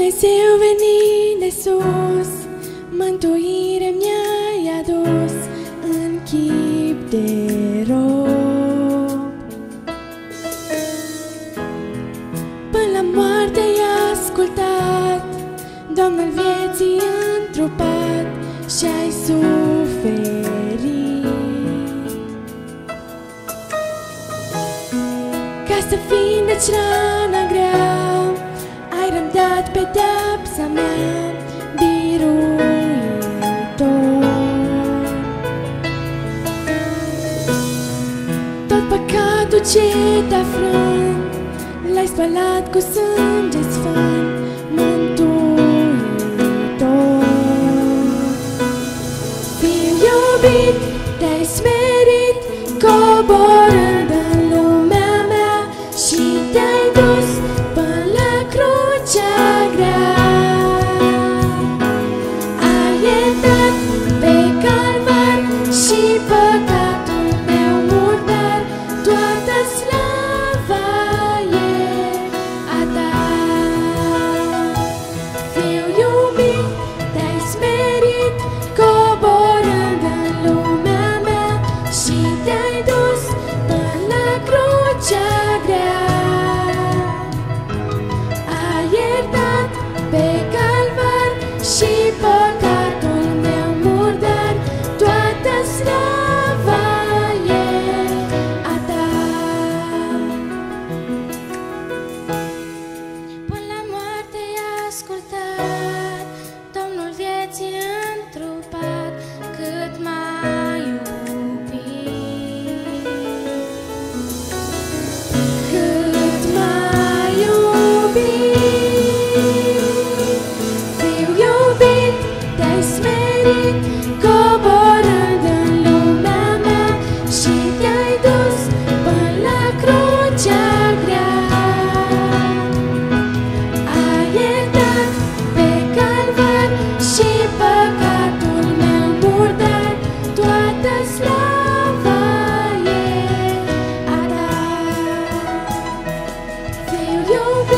Dumnezeu venit de sus, mântuire mi-ai adus în chip de rob. Până la moarte ai ascultat, Domnul vieții întrupat și-ai suferit, ca să vindeci rana grea. Ai răbdat pedeapsa mea, biruitor. Tot păcatul ce te-a frânt, l-ai spălat cu sânge sfânt, mântuitor. Fiu iubit, te-ai smerit, coborând în lumea mea și te-ai dus până la crucea grea. Ai iertat pe calvar și păcatul meu murdar, toată slava e a ta. Fiu iubit, te-ai smerit, coborând în lumea mea și te-ai dus până la crucea grea. Ai iertat pe calvar și păcatul meu murdar, toată slava e a ta. Până la moarte ai ascultat, Domnul vieții întrupat, cât m-ai iubit, cât m-ai iubit. Fiu iubit, te-ai smerit, coborând în lumea mea și te-ai dus până la crucea grea. Ai iertat pe calvar și păcatul meu murdar, toată slava e a ta. Fiu iubit,